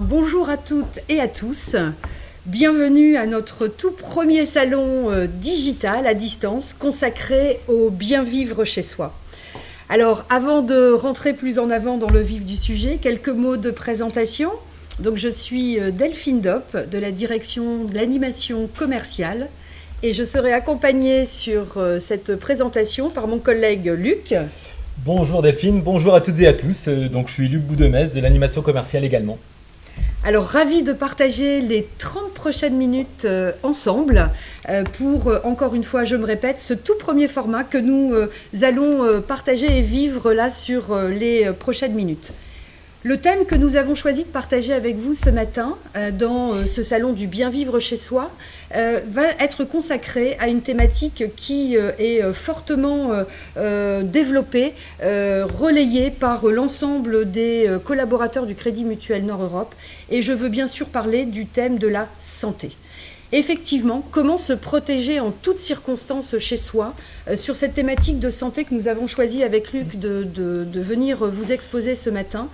Bonjour à toutes et à tous, bienvenue à notre tout premier salon digital à distance consacré au bien vivre chez soi. Alors avant de rentrer plus en avant dans le vif du sujet, quelques mots de présentation. Donc je suis Delphine Dopp de la direction de l'animation commerciale et je serai accompagnée sur cette présentation par mon collègue Luc. Bonjour Delphine, bonjour à toutes et à tous. Donc je suis Luc Boudemès de l'animation commerciale également. Alors, ravi de partager les 30 prochaines minutes ensemble pour, encore une fois, je me répète, ce tout premier format que nous allons partager et vivre là sur les prochaines minutes. Le thème que nous avons choisi de partager avec vous ce matin dans ce salon du bien vivre chez soi va être consacré à une thématique qui est fortement développée, relayée par l'ensemble des collaborateurs du Crédit Mutuel Nord-Europe. Et je veux bien sûr parler du thème de la santé. Effectivement, comment se protéger en toutes circonstances chez soi sur cette thématique de santé que nous avons choisi avec Luc de venir vous exposer ce matin.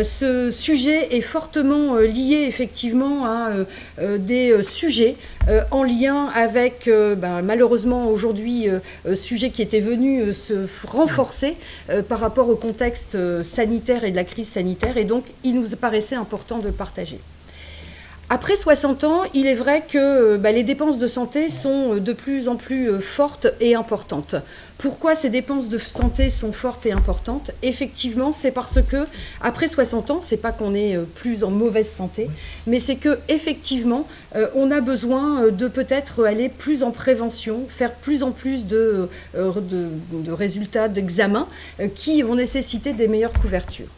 Ce sujet est fortement lié effectivement à des sujets en lien avec malheureusement aujourd'hui sujet qui était venu se renforcer par rapport au contexte sanitaire et de la crise sanitaire, et donc il nous paraissait important de le partager. Après 60 ans, il est vrai que les dépenses de santé sont de plus en plus fortes et importantes. Pourquoi ces dépenses de santé sont fortes et importantes ? Effectivement, c'est parce que après 60 ans, c'est pas qu'on est plus en mauvaise santé, mais c'est que effectivement, on a besoin de peut-être aller plus en prévention, faire plus en plus de résultats d'examens qui vont nécessiter des meilleures couvertures.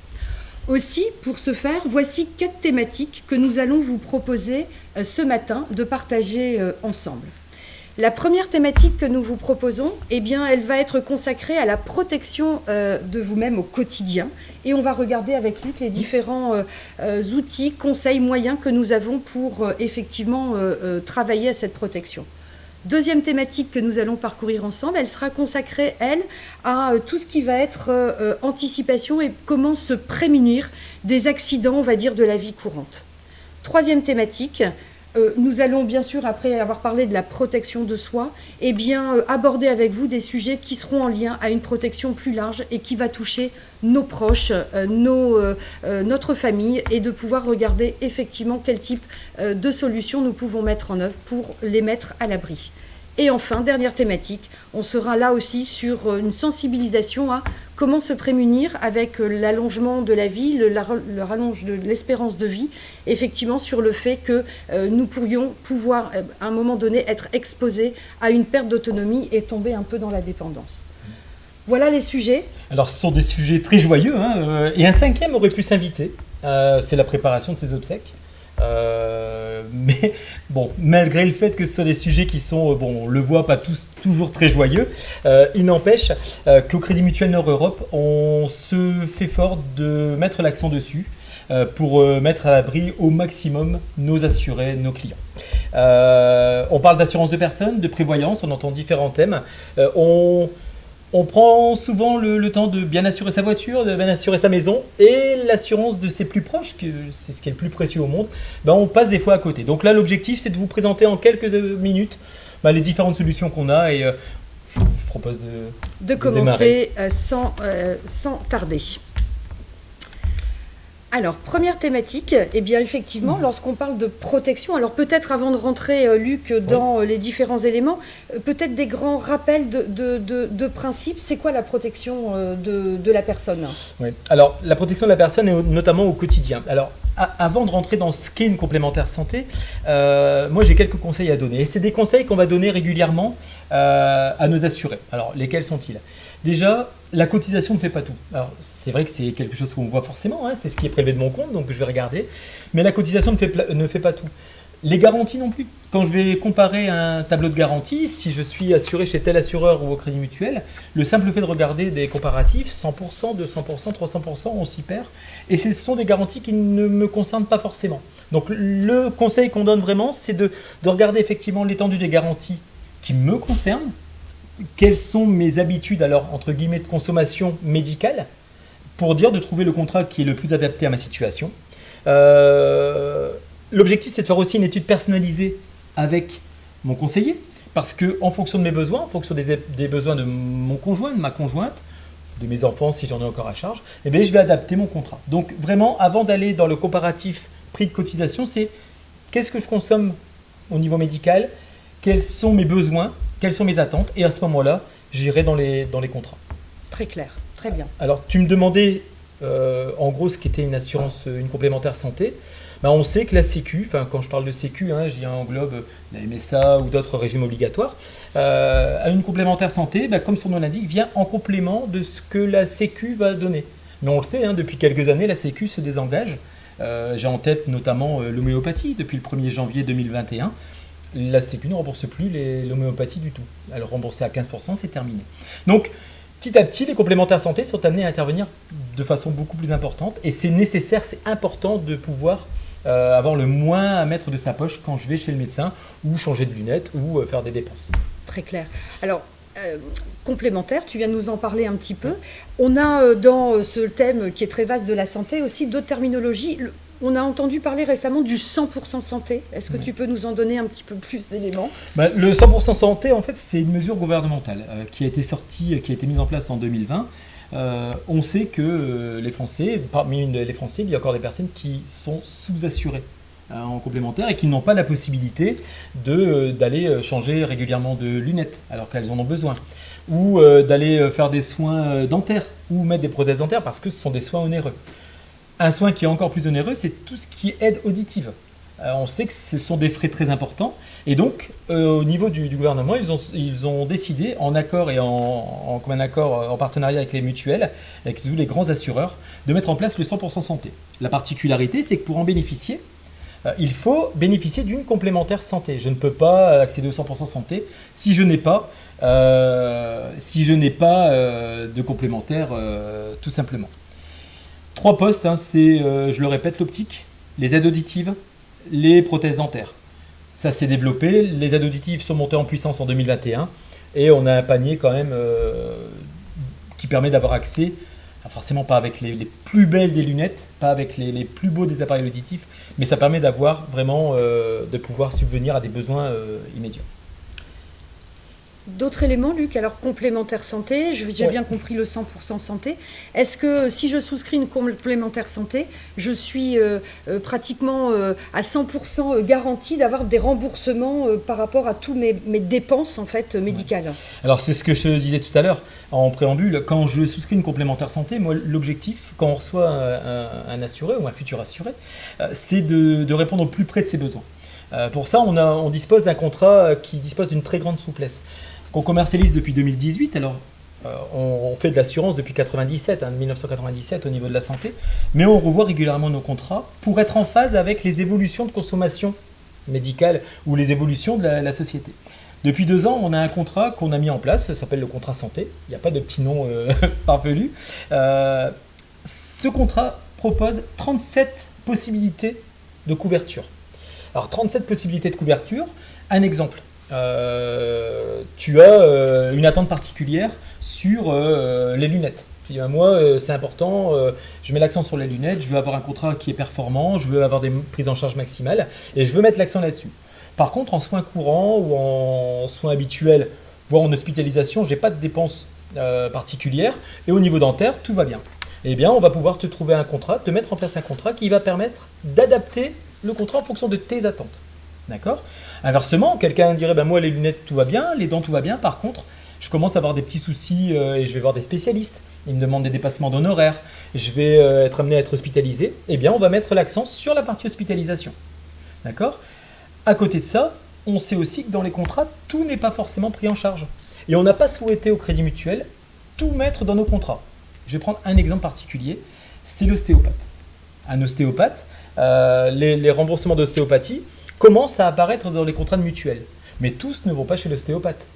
Aussi, pour ce faire, voici 4 thématiques que nous allons vous proposer ce matin de partager ensemble. La première thématique que nous vous proposons, elle va être consacrée à la protection de vous-même au quotidien. Et on va regarder avec Luc les différents outils, conseils, moyens que nous avons pour effectivement travailler à cette protection. Deuxième thématique que nous allons parcourir ensemble, elle sera consacrée, elle, à tout ce qui va être anticipation et comment se prémunir des accidents, on va dire, de la vie courante. Troisième thématique, nous allons bien sûr, après avoir parlé de la protection de soi, aborder avec vous des sujets qui seront en lien à une protection plus large et qui va toucher nos proches, notre famille, et de pouvoir regarder effectivement quel type de solutions nous pouvons mettre en œuvre pour les mettre à l'abri. Et enfin, dernière thématique, on sera là aussi sur une sensibilisation à comment se prémunir avec l'allongement de la vie, le rallonge de l'espérance de vie, effectivement sur le fait que nous pourrions pouvoir, à un moment donné, être exposés à une perte d'autonomie et tomber un peu dans la dépendance. Voilà les sujets. Alors ce sont des sujets très joyeux, et un cinquième aurait pu s'inviter, c'est la préparation de ses obsèques. Mais bon, malgré le fait que ce sont des sujets qui sont, on le voit, pas tous toujours très joyeux, il n'empêche qu'au Crédit Mutuel Nord-Europe, on se fait fort de mettre l'accent dessus pour mettre à l'abri au maximum nos assurés, nos clients. On parle d'assurance de personnes, de prévoyance, on entend différents thèmes. On prend souvent le temps de bien assurer sa voiture, de bien assurer sa maison, et l'assurance de ses plus proches, que c'est ce qui est le plus précieux au monde, on passe des fois à côté. Donc là, l'objectif, c'est de vous présenter en quelques minutes les différentes solutions qu'on a, et je vous propose de commencer sans tarder. Alors, première thématique, effectivement, lorsqu'on parle de protection, alors peut-être avant de rentrer, Luc, dans les différents éléments, peut-être des grands rappels de principes. C'est quoi la protection de la personne ? Oui. Alors, la protection de la personne, est notamment au quotidien. Alors, avant de rentrer dans ce qu'est une complémentaire santé, moi j'ai quelques conseils à donner. Et c'est des conseils qu'on va donner régulièrement à nos assurés. Alors, lesquels sont-ils ? Déjà, la cotisation ne fait pas tout. Alors, c'est vrai que c'est quelque chose qu'on voit forcément, c'est ce qui est prélevé de mon compte, donc je vais regarder. Mais la cotisation ne fait pas tout. Les garanties non plus. Quand je vais comparer un tableau de garantie, si je suis assuré chez tel assureur ou au Crédit Mutuel, le simple fait de regarder des comparatifs, 100%, 200%, 300%, on s'y perd. Et ce sont des garanties qui ne me concernent pas forcément. Donc le conseil qu'on donne vraiment, c'est de regarder effectivement l'étendue des garanties qui me concernent. Quelles sont mes habitudes, alors, entre guillemets, de consommation médicale, pour dire de trouver le contrat qui est le plus adapté à ma situation. L'objectif, c'est de faire aussi une étude personnalisée avec mon conseiller, parce que en fonction de mes besoins, en fonction des besoins de mon conjoint, de ma conjointe, de mes enfants si j'en ai encore à charge, eh bien, je vais adapter mon contrat. Donc vraiment, avant d'aller dans le comparatif prix de cotisation, c'est qu'est-ce que je consomme au niveau médical, quels sont mes besoins, quelles sont mes attentes, et à ce moment-là, j'irai dans les contrats. Très clair, très bien. Alors, tu me demandais en gros ce qu'était une assurance, une complémentaire santé. Ben, on sait que la Sécu, quand je parle de Sécu, j'y englobe la MSA ou d'autres régimes obligatoires, une complémentaire santé, comme son nom l'indique, vient en complément de ce que la Sécu va donner. Mais on le sait, depuis quelques années, la Sécu se désengage. J'ai en tête notamment l'homéopathie depuis le 1er janvier 2021. La Sécu ne rembourse plus l'homéopathie du tout. Elle remboursait à 15%, c'est terminé. Donc, petit à petit, les complémentaires santé sont amenés à intervenir de façon beaucoup plus importante. Et c'est nécessaire, c'est important de pouvoir avoir le moins à mettre de sa poche quand je vais chez le médecin ou changer de lunettes ou faire des dépenses. Très clair. Alors, complémentaire, tu viens de nous en parler un petit peu. On a dans ce thème qui est très vaste de la santé aussi d'autres terminologies. On a entendu parler récemment du 100% santé. Est-ce que tu peux nous en donner un petit peu plus d'éléments ? Le 100% santé, en fait, c'est une mesure gouvernementale qui a été sortie, qui a été mise en place en 2020. On sait que les Français, parmi les Français, il y a encore des personnes qui sont sous-assurées en complémentaire et qui n'ont pas la possibilité d'aller changer régulièrement de lunettes alors qu'elles en ont besoin, ou d'aller faire des soins dentaires ou mettre des prothèses dentaires parce que ce sont des soins onéreux. Un soin qui est encore plus onéreux, c'est tout ce qui est aide auditive. On sait que ce sont des frais très importants et donc au niveau du gouvernement, ils ont décidé en accord et en commun accord, en partenariat avec les mutuelles, avec tous les grands assureurs, de mettre en place le 100% santé. La particularité, c'est que pour en bénéficier, il faut bénéficier d'une complémentaire santé. Je ne peux pas accéder au 100% santé si je n'ai pas, de complémentaire tout simplement. 3 postes, c'est, je le répète, l'optique, les aides auditives, les prothèses dentaires. Ça s'est développé, les aides auditives sont montées en puissance en 2021 et on a un panier quand même qui permet d'avoir accès, forcément pas avec les plus belles des lunettes, pas avec les plus beaux des appareils auditifs, mais ça permet d'avoir vraiment de pouvoir subvenir à des besoins immédiats. D'autres éléments, Luc? Alors, complémentaire santé, j'ai bien compris le 100% santé. Est-ce que si je souscris une complémentaire santé, je suis pratiquement à 100% garantie d'avoir des remboursements par rapport à tous mes dépenses en fait, médicales? Alors, c'est ce que je disais tout à l'heure en préambule. Quand je souscris une complémentaire santé, moi, l'objectif, quand on reçoit un assuré ou un futur assuré, c'est de répondre au plus près de ses besoins. Pour ça, on dispose d'un contrat qui dispose d'une très grande souplesse, qu'on commercialise depuis 2018. Alors, on fait de l'assurance depuis 1997 au niveau de la santé, mais on revoit régulièrement nos contrats pour être en phase avec les évolutions de consommation médicale ou les évolutions de la société. Depuis 2 ans, on a un contrat qu'on a mis en place, ça s'appelle le contrat santé, il n'y a pas de petit nom farfelu. Ce contrat propose 37 possibilités de couverture. Alors 37 possibilités de couverture, un exemple. Tu as une attente particulière sur les lunettes. Tu dis, moi, c'est important, je mets l'accent sur les lunettes, je veux avoir un contrat qui est performant, je veux avoir des prises en charge maximales et je veux mettre l'accent là-dessus. Par contre, en soins courants ou en soins habituels, voire en hospitalisation, je n'ai pas de dépenses particulières et au niveau dentaire, tout va bien. Eh bien, on va pouvoir te trouver un contrat, te mettre en place un contrat qui va permettre d'adapter le contrat en fonction de tes attentes. D'accord ? Inversement, quelqu'un dirait, moi les lunettes tout va bien, les dents tout va bien, par contre, je commence à avoir des petits soucis et je vais voir des spécialistes, ils me demandent des dépassements d'honoraires, je vais être amené à être hospitalisé, eh bien on va mettre l'accent sur la partie hospitalisation. D'accord ? À côté de ça, on sait aussi que dans les contrats, tout n'est pas forcément pris en charge. Et on n'a pas souhaité au Crédit Mutuel tout mettre dans nos contrats. Je vais prendre un exemple particulier, c'est l'ostéopathe. Un ostéopathe, les remboursements d'ostéopathie commencent à apparaître dans les contrats de mutuelle. Mais tous ne vont pas chez l'ostéopathe.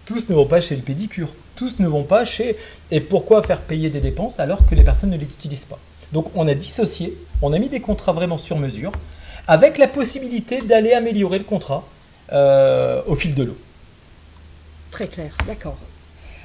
Tous ne vont pas chez le pédicure. Tous ne vont pas chez... Et pourquoi faire payer des dépenses alors que les personnes ne les utilisent pas? Donc on a dissocié, on a mis des contrats vraiment sur mesure, avec la possibilité d'aller améliorer le contrat au fil de l'eau. Très clair, d'accord.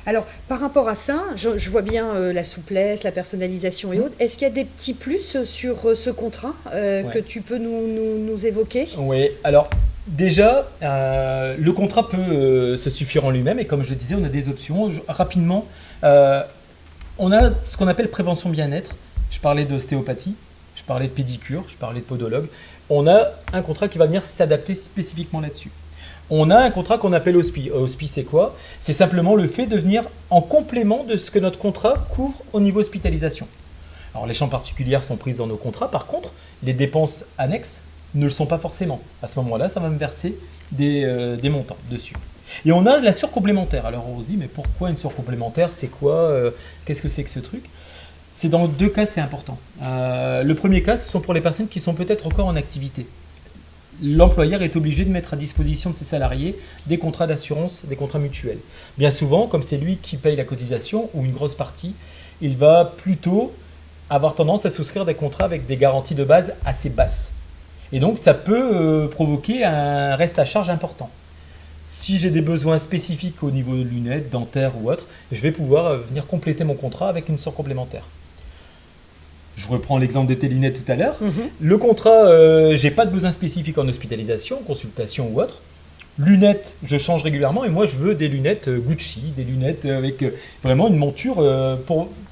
Alors, par rapport à ça, je vois bien la souplesse, la personnalisation et autres. Est-ce qu'il y a des petits plus sur ce contrat que tu peux nous évoquer? Oui, alors déjà, le contrat peut se suffire en lui-même et comme je le disais, on a des options. Rapidement, on a ce qu'on appelle prévention bien-être. Je parlais d'ostéopathie, je parlais de pédicure, je parlais de podologue. On a un contrat qui va venir s'adapter spécifiquement là-dessus. On a un contrat qu'on appelle HOSPI. HOSPI, c'est quoi? C'est simplement le fait de venir en complément de ce que notre contrat couvre au niveau hospitalisation. Alors les chambres particulières sont prises dans nos contrats, par contre, les dépenses annexes ne le sont pas forcément. À ce moment-là, ça va me verser des montants dessus. Et on a la surcomplémentaire. Alors on se dit, mais pourquoi une surcomplémentaire? C'est quoi? Qu'est-ce que c'est que ce truc? C'est dans deux cas, c'est important. Le premier cas, ce sont pour les personnes qui sont peut-être encore en activité. L'employeur est obligé de mettre à disposition de ses salariés des contrats d'assurance, des contrats mutuels. Bien souvent, comme c'est lui qui paye la cotisation, ou une grosse partie, il va plutôt avoir tendance à souscrire des contrats avec des garanties de base assez basses. Et donc, ça peut provoquer un reste à charge important. Si j'ai des besoins spécifiques au niveau de lunettes, dentaires ou autres, je vais pouvoir venir compléter mon contrat avec une surcomplémentaire. Je reprends l'exemple des lunettes tout à l'heure. Le contrat, j'ai pas de besoin spécifique en hospitalisation, consultation ou autre. Lunettes, je change régulièrement et moi je veux des lunettes Gucci, des lunettes avec vraiment une monture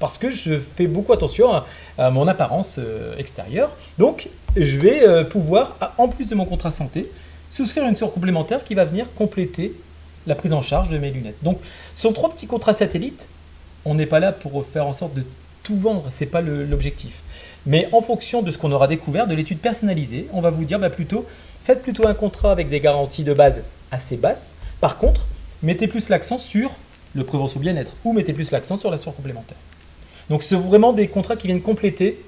parce que je fais beaucoup attention à mon apparence extérieure. Donc je vais pouvoir, en plus de mon contrat santé, souscrire une surcomplémentaire qui va venir compléter la prise en charge de mes lunettes. Donc ce sont 3 petits contrats satellites. On n'est pas là pour faire en sorte de tout vendre, ce n'est pas l'objectif. Mais en fonction de ce qu'on aura découvert, de l'étude personnalisée, on va vous dire faites plutôt un contrat avec des garanties de base assez basses. Par contre, mettez plus l'accent sur le prévention bien-être ou mettez plus l'accent sur la surcomplémentaire. Donc c'est vraiment des contrats qui viennent compléter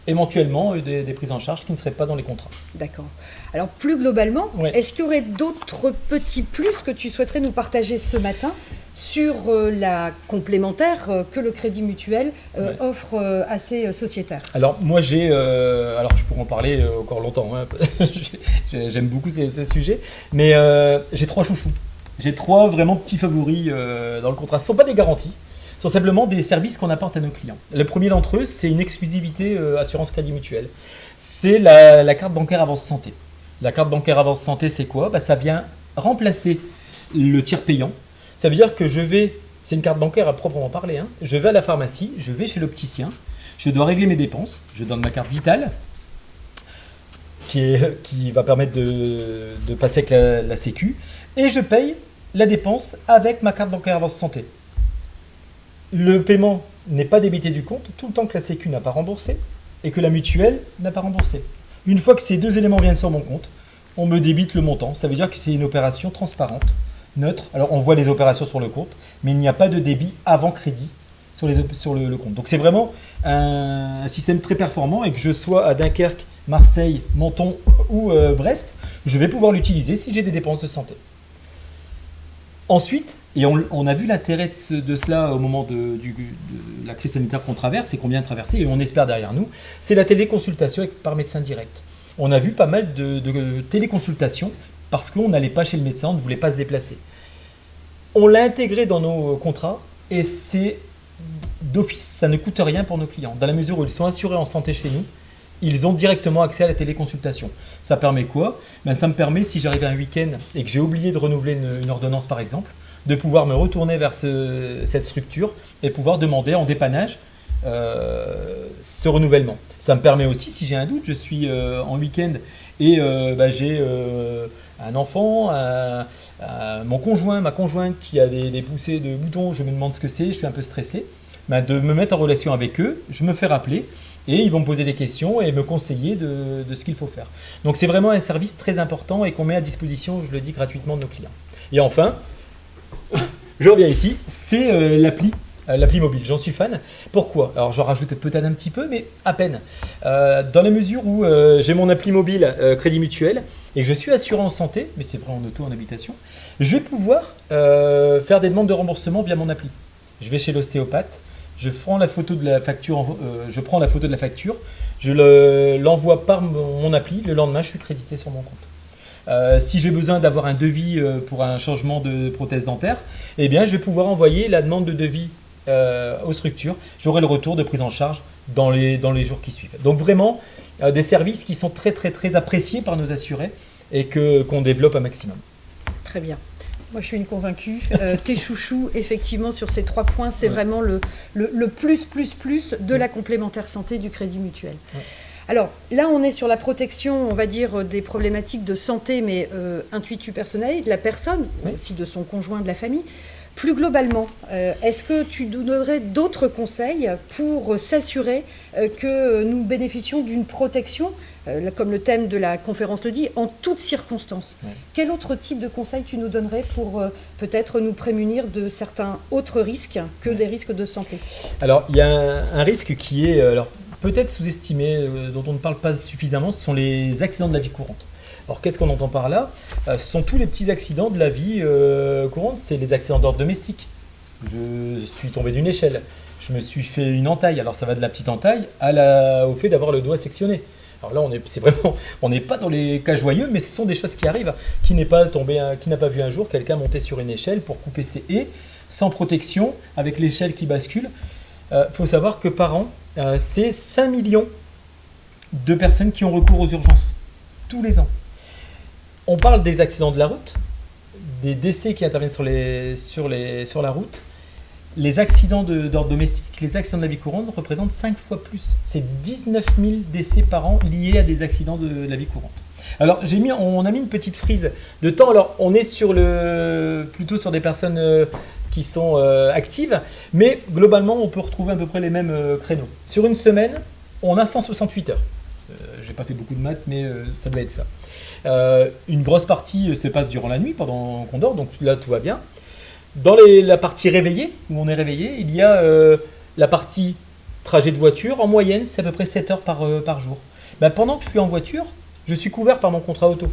éventuellement des prises en charge qui ne seraient pas dans les contrats. D'accord. Alors plus globalement, Ouais. est-ce qu'il y aurait d'autres petits plus que tu souhaiterais nous partager ce matin sur la complémentaire que le Crédit Mutuel offre à ses sociétaires? Alors moi alors je pourrais en parler encore longtemps, hein. J'aime beaucoup ce sujet, mais j'ai 3 chouchous. J'ai 3 vraiment petits favoris dans le contrat. Ce ne sont pas des garanties, ce sont simplement des services qu'on apporte à nos clients. Le premier d'entre eux, c'est une exclusivité assurance Crédit Mutuel. C'est la carte bancaire avance santé. La carte bancaire avance santé, c'est quoi? Ça vient remplacer le tiers payant. Ça veut dire que c'est une carte bancaire à proprement parler, hein. Je vais à la pharmacie, je vais chez l'opticien, je dois régler mes dépenses, je donne ma carte vitale qui va permettre de passer avec la Sécu et je paye la dépense avec ma carte bancaire avance santé. Le paiement n'est pas débité du compte tout le temps que la Sécu n'a pas remboursé et que la mutuelle n'a pas remboursé. Une fois que ces 2 éléments viennent sur mon compte, on me débite le montant. Ça veut dire que c'est une opération transparente, neutre. Alors on voit les opérations sur le compte, mais il n'y a pas de débit avant crédit sur le compte. Donc c'est vraiment un système très performant et que je sois à Dunkerque, Marseille, Menton ou Brest, je vais pouvoir l'utiliser si j'ai des dépenses de santé. Ensuite, et on a vu l'intérêt de cela au moment de la crise sanitaire qu'on traverse et qu'on vient de traverser, et on espère derrière nous, c'est la téléconsultation par médecin direct. On a vu pas mal de téléconsultations parce qu'on n'allait pas chez le médecin, on ne voulait pas se déplacer. On l'a intégré dans nos contrats et c'est d'office, ça ne coûte rien pour nos clients. Dans la mesure où ils sont assurés en santé chez nous, ils ont directement accès à la téléconsultation. Ça permet quoi? Ça me permet, si j'arrive un week-end et que j'ai oublié de renouveler une ordonnance par exemple, de pouvoir me retourner vers cette structure et pouvoir demander en dépannage ce renouvellement. Ça me permet aussi, si j'ai un doute, je suis en week-end et j'ai un enfant, mon conjoint, ma conjointe qui a des poussées de boutons, je me demande ce que c'est, je suis un peu stressé, de me mettre en relation avec eux, je me fais rappeler et ils vont me poser des questions et me conseiller de ce qu'il faut faire. Donc c'est vraiment un service très important et qu'on met à disposition, je le dis, gratuitement de nos clients. Et enfin, je reviens ici, c'est l'appli mobile. J'en suis fan. Pourquoi? Alors j'en rajoute peut-être un petit peu, mais à peine. Dans la mesure où j'ai mon appli mobile Crédit Mutuel et que je suis assuré en santé, mais c'est vrai en auto, en habitation, je vais pouvoir faire des demandes de remboursement via mon appli. Je vais chez l'ostéopathe, je prends la photo de la facture, je l'envoie par mon appli, le lendemain je suis crédité sur mon compte. Si j'ai besoin d'avoir un devis pour un changement de prothèse dentaire, eh bien, je vais pouvoir envoyer la demande de devis aux structures. J'aurai le retour de prise en charge dans les jours qui suivent. Donc vraiment, des services qui sont très, très, très appréciés par nos assurés et qu'on développe un maximum. Très bien. Moi, je suis une convaincue. Tes chouchous, effectivement, sur ces 3 points, c'est vraiment le plus de la complémentaire santé du Crédit Mutuel. Ouais. Alors, là, on est sur la protection, on va dire, des problématiques de santé, mais intuitu personnel, de la personne, aussi de son conjoint, de la famille. Plus globalement, est-ce que tu nous donnerais d'autres conseils pour s'assurer que nous bénéficions d'une protection, comme le thème de la conférence le dit, en toutes circonstances? Quel autre type de conseils tu nous donnerais pour peut-être nous prémunir de certains autres risques que des risques de santé? Alors, il y a un risque qui est peut-être sous-estimé, dont on ne parle pas suffisamment, ce sont les accidents de la vie courante. Alors, qu'est-ce qu'on entend par là? Ce sont tous les petits accidents de la vie courante. C'est les accidents d'ordre domestique. Je suis tombé d'une échelle. Je me suis fait une entaille. Alors, ça va de la petite entaille au fait d'avoir le doigt sectionné. Alors là, on n'est pas dans les cas joyeux, mais ce sont des choses qui arrivent. Qui n'a pas vu un jour quelqu'un monter sur une échelle pour couper ses haies, sans protection, avec l'échelle qui bascule. Faut savoir que par an, c'est 5 millions de personnes qui ont recours aux urgences, tous les ans. On parle des accidents de la route, des décès qui interviennent sur la route. Les accidents d'ordre domestique, les accidents de la vie courante représentent 5 fois plus. C'est 19 000 décès par an liés à des accidents de la vie courante. Alors, on a mis une petite frise de temps. Alors, on est plutôt sur des personnes qui sont actives, mais globalement, on peut retrouver à peu près les mêmes créneaux. Sur une semaine, on a 168 heures. J'ai pas fait beaucoup de maths, mais ça doit être ça. Une grosse partie se passe durant la nuit, pendant qu'on dort, donc là tout va bien. Dans la partie réveillée, où on est réveillé, il y a la partie trajet de voiture. En moyenne, c'est à peu près 7 heures par jour. Ben, pendant que je suis en voiture, je suis couvert par mon contrat auto.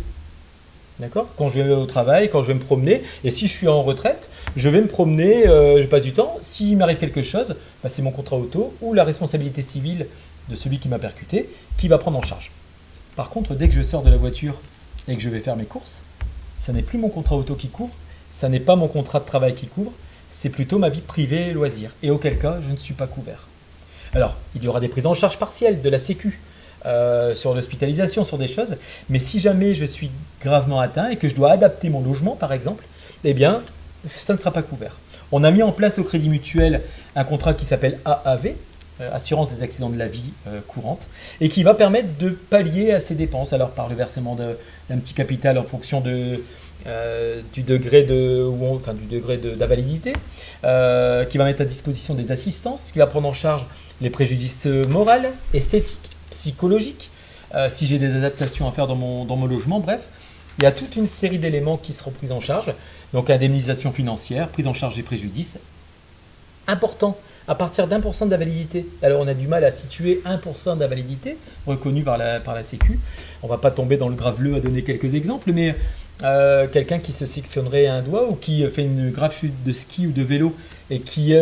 D'accord ? Quand je vais au travail, quand je vais me promener, et si je suis en retraite, je vais me promener, je passe du temps. S'il m'arrive quelque chose, ben, c'est mon contrat auto ou la responsabilité civile de celui qui m'a percuté qui va prendre en charge. Par contre, dès que je sors de la voiture et que je vais faire mes courses, ça n'est plus mon contrat auto qui couvre, ça n'est pas mon contrat de travail qui couvre, c'est plutôt ma vie privée et loisirs. Et auquel cas, je ne suis pas couvert. Alors, il y aura des prises en charge partielles de la Sécu, sur l'hospitalisation, sur des choses, mais si jamais je suis gravement atteint et que je dois adapter mon logement, par exemple, eh bien, ça ne sera pas couvert. On a mis en place au Crédit Mutuel un contrat qui s'appelle AAV, Assurance des accidents de la vie courante, et qui va permettre de pallier à ces dépenses, alors par le versement d'un petit capital en fonction du degré d'invalidité, qui va mettre à disposition des assistances, qui va prendre en charge les préjudices moraux, esthétiques, psychologiques, si j'ai des adaptations à faire dans mon logement, bref. Il y a toute une série d'éléments qui seront pris en charge, donc indemnisation financière, prise en charge des préjudices, important, à partir d'1% d'invalidité. Alors on a du mal à situer 1% d'invalidité reconnu par la Sécu. On ne va pas tomber dans le graveleux à donner quelques exemples, mais quelqu'un qui se sectionnerait un doigt ou qui fait une grave chute de ski ou de vélo et qui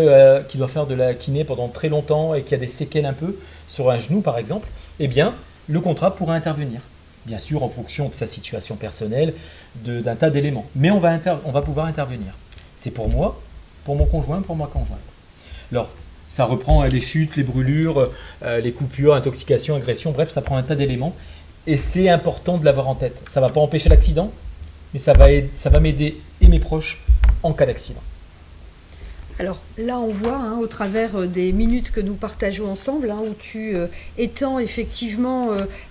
doit faire de la kiné pendant très longtemps et qui a des séquelles un peu sur un genou par exemple, eh bien le contrat pourra intervenir. Bien sûr en fonction de sa situation personnelle, d'un tas d'éléments. Mais on va pouvoir intervenir. C'est pour moi, pour mon conjoint, pour ma conjointe. Alors, ça reprend les chutes, les brûlures, les coupures, intoxication, agression, bref, ça prend un tas d'éléments. Et c'est important de l'avoir en tête. Ça ne va pas empêcher l'accident, mais ça va m'aider et mes proches en cas d'accident. Alors là, on voit au travers des minutes que nous partageons ensemble, où tu étends effectivement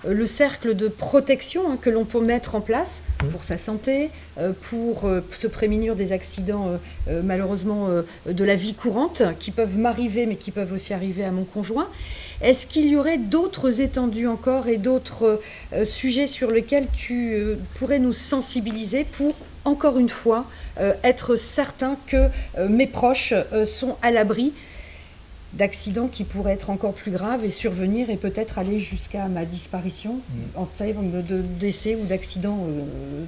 le cercle de protection que l'on peut mettre en place pour sa santé, pour se prémunir des accidents malheureusement de la vie courante qui peuvent m'arriver, mais qui peuvent aussi arriver à mon conjoint. Est-ce qu'il y aurait d'autres étendues encore et d'autres sujets sur lesquels tu pourrais nous sensibiliser pour, encore une fois, être certain que mes proches sont à l'abri d'accidents qui pourraient être encore plus graves et survenir et peut-être aller jusqu'à ma disparition en termes de décès ou d'accidents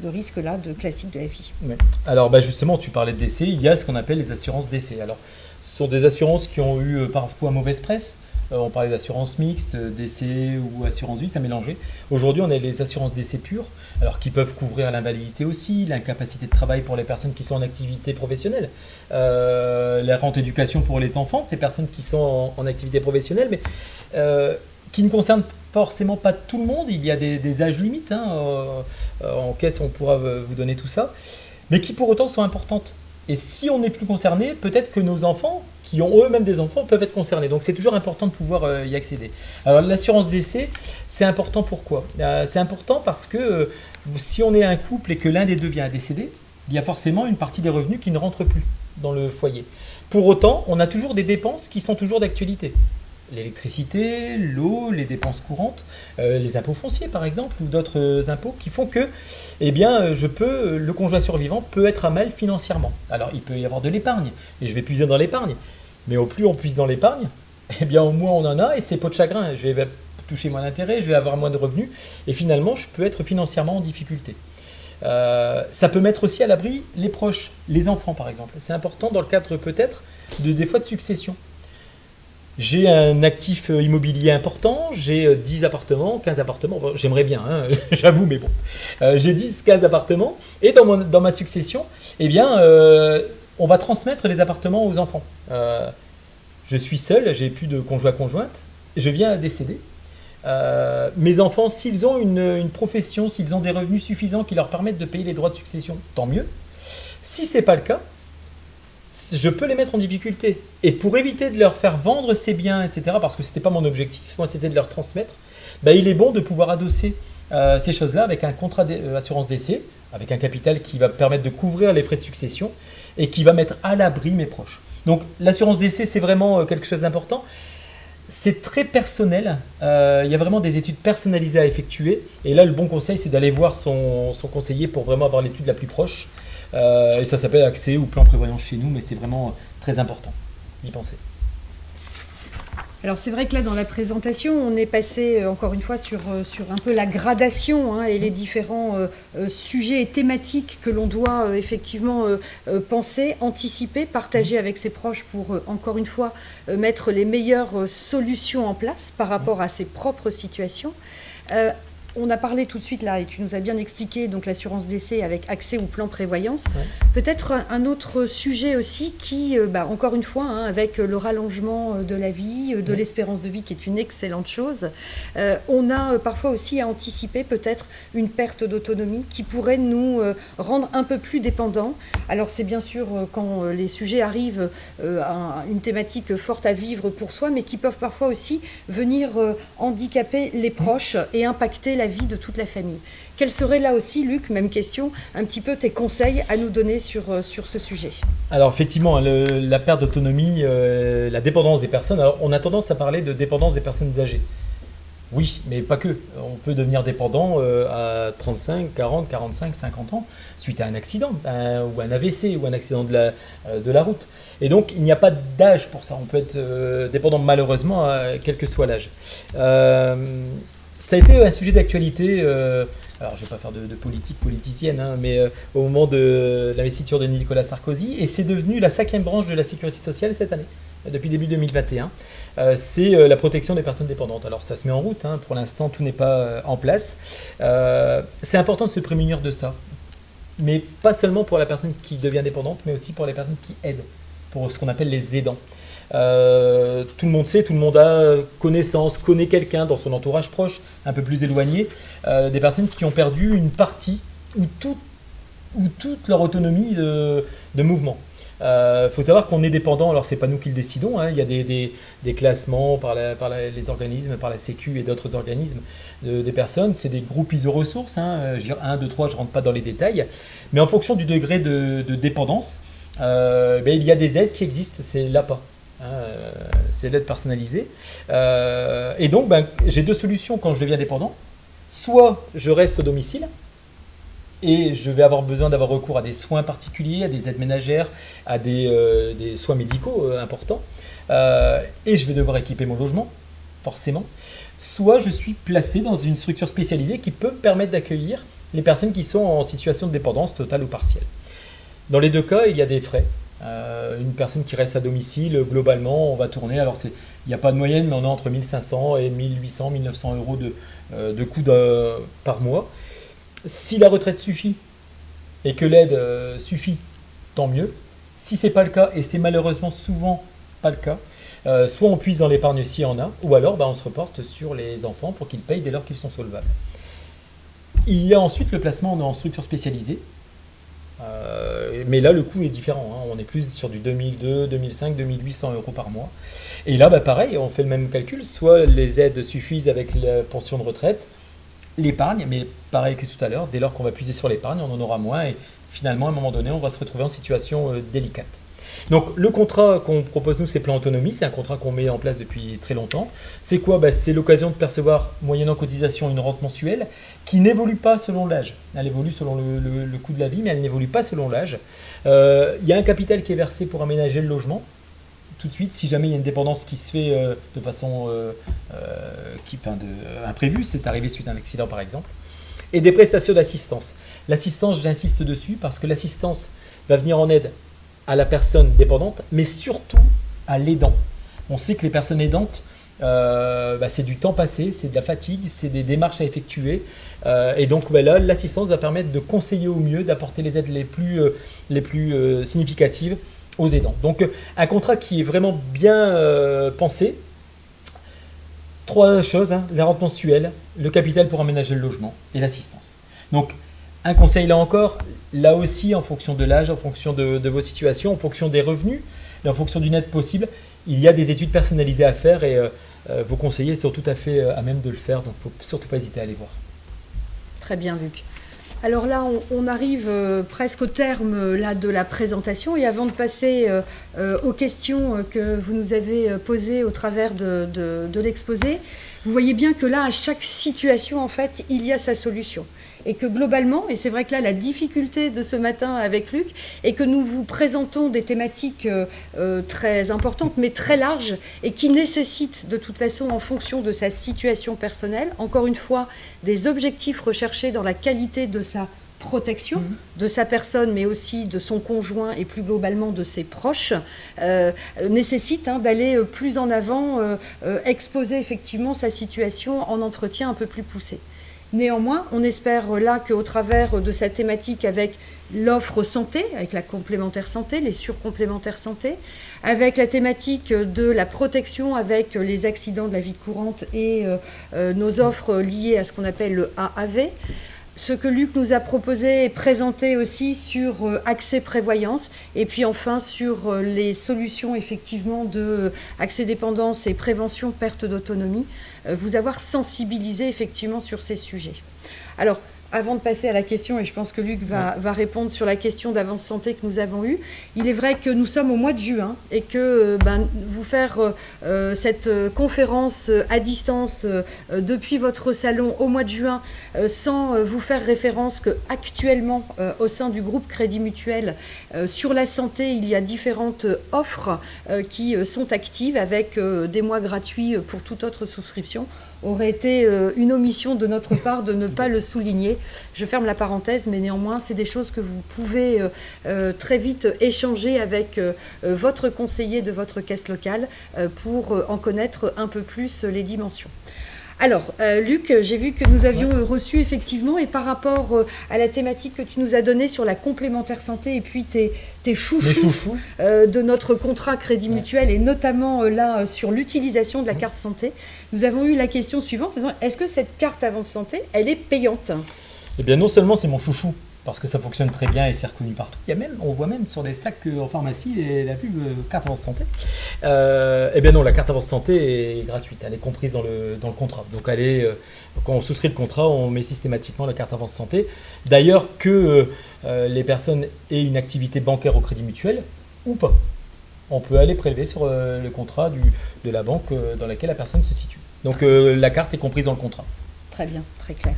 de risque là, de classique de la vie. Ouais. Alors justement, tu parlais de décès, il y a ce qu'on appelle les assurances décès. Alors, ce sont des assurances qui ont eu parfois mauvaise presse, On parlait d'assurance mixte, décès ou assurance vie, ça mélangeait. Aujourd'hui, on a les assurances décès pures, alors qui peuvent couvrir l'invalidité aussi, l'incapacité de travail pour les personnes qui sont en activité professionnelle, la rente éducation pour les enfants de ces personnes qui sont en activité professionnelle, mais qui ne concernent forcément pas tout le monde. Il y a des âges limites, hein, en caisse on pourra vous donner tout ça, mais qui pour autant sont importantes. Et si on n'est plus concerné, peut-être que nos enfants, qui ont eux-mêmes des enfants, peuvent être concernés. Donc c'est toujours important de pouvoir y accéder. Alors l'assurance décès, c'est important pourquoi ? C'est important parce que si on est un couple et que l'un des deux vient à décéder, il y a forcément une partie des revenus qui ne rentre plus dans le foyer. Pour autant, on a toujours des dépenses qui sont toujours d'actualité. L'électricité, l'eau, les dépenses courantes, les impôts fonciers par exemple, ou d'autres impôts qui font que le conjoint survivant peut être à mal financièrement. Alors il peut y avoir de l'épargne, et je vais puiser dans l'épargne, mais au plus on puise dans l'épargne, eh bien au moins on en a, et c'est peau de chagrin. Je vais toucher moins d'intérêt, je vais avoir moins de revenus, et finalement je peux être financièrement en difficulté. Ça peut mettre aussi à l'abri les proches, les enfants par exemple. C'est important dans le cadre peut-être des fois de succession. J'ai un actif immobilier important, j'ai 10 appartements, 15 appartements, bon, j'aimerais bien, hein, j'avoue, mais bon. J'ai 10, 15 appartements, et dans ma succession, eh bien, on va transmettre les appartements aux enfants. Je suis seul, j'ai plus de conjoint-conjointe, je viens à décéder. Mes enfants, s'ils ont une profession, s'ils ont des revenus suffisants qui leur permettent de payer les droits de succession, tant mieux. Si ce n'est pas le cas, je peux les mettre en difficulté. Et pour éviter de leur faire vendre ces biens, etc., parce que ce n'était pas mon objectif, moi c'était de leur transmettre, il est bon de pouvoir adosser ces choses-là avec un contrat d'assurance décès, avec un capital qui va permettre de couvrir les frais de succession et qui va mettre à l'abri mes proches. Donc l'assurance décès, c'est vraiment quelque chose d'important. C'est très personnel, il y a vraiment des études personnalisées à effectuer. Et là, le bon conseil, c'est d'aller voir son conseiller pour vraiment avoir l'étude la plus proche. Et ça s'appelle accès ou plan prévoyance chez nous, mais c'est vraiment très important d'y penser. Alors c'est vrai que là dans la présentation on est passé encore une fois sur un peu la gradation et les différents sujets et thématiques que l'on doit effectivement penser, anticiper, partager avec ses proches pour encore une fois mettre les meilleures solutions en place par rapport à ses propres situations. On a parlé tout de suite là, et tu nous as bien expliqué, donc l'assurance décès avec accès au plan prévoyance. Ouais. Peut-être un autre sujet aussi qui, encore une fois, avec le rallongement de la vie, de l'espérance de vie qui est une excellente chose, on a parfois aussi à anticiper peut-être une perte d'autonomie qui pourrait nous rendre un peu plus dépendants. Alors c'est bien sûr quand les sujets arrivent à une thématique forte à vivre pour soi, mais qui peuvent parfois aussi venir handicaper les proches et impacter la vie de toute la famille. Quels seraient là aussi, Luc, même question, un petit peu tes conseils à nous donner sur ce sujet ? Alors effectivement, la perte d'autonomie, la dépendance des personnes, alors on a tendance à parler de dépendance des personnes âgées. Oui, mais pas que. On peut devenir dépendant à 35, 40, 45, 50 ans suite à un accident ou un AVC ou un accident de la route. Et donc, il n'y a pas d'âge pour ça. On peut être dépendant malheureusement, quel que soit l'âge. Ça a été un sujet d'actualité, alors je ne vais pas faire de politique politicienne, mais au moment de l'investiture de Nicolas Sarkozy, et c'est devenu la 5e branche de la sécurité sociale cette année, depuis début 2021. C'est la protection des personnes dépendantes. Alors ça se met en route, pour l'instant tout n'est pas en place. C'est important de se prémunir de ça, mais pas seulement pour la personne qui devient dépendante, mais aussi pour les personnes qui aident, pour ce qu'on appelle les aidants. Tout le monde sait, tout le monde a connaissance, connaît quelqu'un dans son entourage proche, un peu plus éloigné, des personnes qui ont perdu une partie ou toute leur autonomie de mouvement. Faut savoir qu'on est dépendant, alors c'est pas nous qui le décidons, il y a des classements par les organismes, par la Sécu et d'autres organismes des personnes, c'est des groupes iso-ressources, 1, 2, 3, je rentre pas dans les détails, mais en fonction du degré de dépendance, il y a des aides qui existent, c'est l'APA. C'est l'aide personnalisée. Et donc, j'ai 2 solutions quand je deviens dépendant. Soit je reste au domicile et je vais avoir besoin d'avoir recours à des soins particuliers, à des aides ménagères, à des soins médicaux importants. Et je vais devoir équiper mon logement, forcément. Soit je suis placé dans une structure spécialisée qui peut me permettre d'accueillir les personnes qui sont en situation de dépendance totale ou partielle. Dans les 2 cas, il y a des frais. Une personne qui reste à domicile, globalement, on va tourner, alors il n'y a pas de moyenne, mais on est entre 1500 et 1800, 1900 euros de coûts par mois. Si la retraite suffit et que l'aide suffit, tant mieux. Si ce n'est pas le cas, et c'est malheureusement souvent pas le cas, soit on puise dans l'épargne s'il y en a, ou alors on se reporte sur les enfants pour qu'ils payent dès lors qu'ils sont solvables. Il y a ensuite le placement en structure spécialisée, mais là le coût est différent, hein. On est plus sur du 2002, 2005, 2800 euros par mois. Et là pareil, on fait le même calcul, soit les aides suffisent avec la pension de retraite, l'épargne, mais pareil que tout à l'heure, dès lors qu'on va puiser sur l'épargne, on en aura moins et finalement à un moment donné on va se retrouver en situation délicate. Donc le contrat qu'on propose nous, c'est Plan Autonomie, c'est un contrat qu'on met en place depuis très longtemps. C'est quoi ? C'est l'occasion de percevoir, moyennant cotisation, une rente mensuelle qui n'évolue pas selon l'âge. Elle évolue selon le coût de la vie, mais elle n'évolue pas selon l'âge. Il y a un capital qui est versé pour aménager le logement, tout de suite, si jamais il y a une dépendance qui se fait de façon imprévue, c'est arrivé suite à un accident par exemple, et des prestations d'assistance. L'assistance, j'insiste dessus, parce que l'assistance va venir en aide à la personne dépendante, mais surtout à l'aidant. On sait que les personnes aidantes, c'est du temps passé, c'est de la fatigue, c'est des démarches à effectuer. Et donc là, l'assistance va permettre de conseiller au mieux, d'apporter les aides les plus significatives aux aidants. Donc un contrat qui est vraiment bien pensé. 3 choses, hein, la rente mensuelle, le capital pour aménager le logement et l'assistance. Donc un conseil là encore, là aussi en fonction de l'âge, en fonction de vos situations, en fonction des revenus et en fonction d'une aide possible, il y a des études personnalisées à faire et vos conseillers sont tout à fait à même de le faire, donc il ne faut surtout pas hésiter à aller voir. Très bien, Luc. Alors là, on arrive presque au terme là, de la présentation et avant de passer aux questions que vous nous avez posées au travers de l'exposé, vous voyez bien que là, à chaque situation, en fait, il y a sa solution. Et que globalement, et c'est vrai que là, la difficulté de ce matin avec Luc, est que nous vous présentons des thématiques très importantes, mais très larges, et qui nécessitent de toute façon, en fonction de sa situation personnelle, encore une fois, des objectifs recherchés dans la qualité de sa protection de sa personne, mais aussi de son conjoint et plus globalement de ses proches, nécessite d'aller plus en avant, exposer effectivement sa situation en entretien un peu plus poussé. Néanmoins, on espère là qu'au travers de cette thématique avec l'offre santé, avec la complémentaire santé, les surcomplémentaires santé, avec la thématique de la protection avec les accidents de la vie courante et nos offres liées à ce qu'on appelle le AAV, ce que Luc nous a proposé et présenté aussi sur accès prévoyance et puis enfin sur les solutions effectivement de accès dépendance et prévention perte d'autonomie, vous avoir sensibilisé effectivement sur ces sujets. Alors, avant de passer à la question, et je pense que Luc va répondre sur la question d'avance santé que nous avons eue, il est vrai que nous sommes au mois de juin et que vous faire cette conférence à distance depuis votre salon au mois de juin sans vous faire référence qu'actuellement au sein du groupe Crédit Mutuel sur la santé, il y a différentes offres qui sont actives avec des mois gratuits pour toute autre souscription, aurait été une omission de notre part de ne pas le souligner. Je ferme la parenthèse, mais néanmoins, c'est des choses que vous pouvez très vite échanger avec votre conseiller de votre caisse locale pour en connaître un peu plus les dimensions. Alors, Luc, j'ai vu que nous avions reçu effectivement, et par rapport à la thématique que tu nous as donnée sur la complémentaire santé et puis tes chouchous de notre contrat Crédit Mutuel et notamment là sur l'utilisation de la carte santé, nous avons eu la question suivante, est-ce que cette carte avance santé, elle est payante ? Eh bien non seulement c'est mon chouchou, parce que ça fonctionne très bien et c'est reconnu partout. On voit même sur des sacs en pharmacie la pub carte avance santé. Eh bien non, la carte avance santé est gratuite, elle est comprise dans le contrat. Donc quand on souscrit le contrat, on met systématiquement la carte avance santé. D'ailleurs que les personnes aient une activité bancaire au Crédit Mutuel ou pas. On peut aller prélever sur le contrat de la banque dans laquelle la personne se situe. Donc la carte est comprise dans le contrat. Très bien, très clair.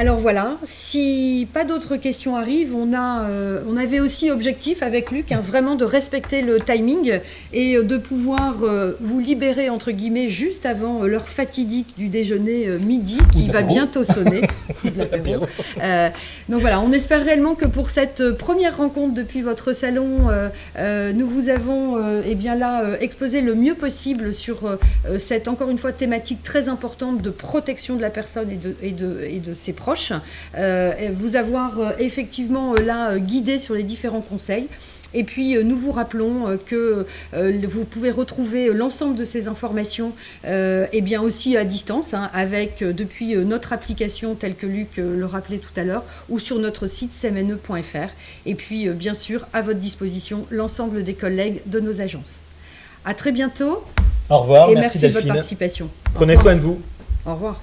Alors voilà, si pas d'autres questions arrivent, on avait aussi objectif avec Luc, vraiment de respecter le timing et de pouvoir vous libérer entre guillemets juste avant l'heure fatidique du déjeuner midi qui va bientôt sonner. De l'apéro. Donc voilà, on espère réellement que pour cette première rencontre depuis votre salon, nous vous avons exposé le mieux possible sur cette encore une fois thématique très importante de protection de la personne et de ses proches. Vous avoir effectivement là guidé sur les différents conseils. Et puis nous vous rappelons que vous pouvez retrouver l'ensemble de ces informations aussi à distance avec depuis notre application telle que Luc le rappelait tout à l'heure ou sur notre site cmne.fr et puis bien sûr à votre disposition l'ensemble des collègues de nos agences. À très bientôt. Au revoir, et merci de Delphine. votre participation. Prenez soin de vous. Au revoir.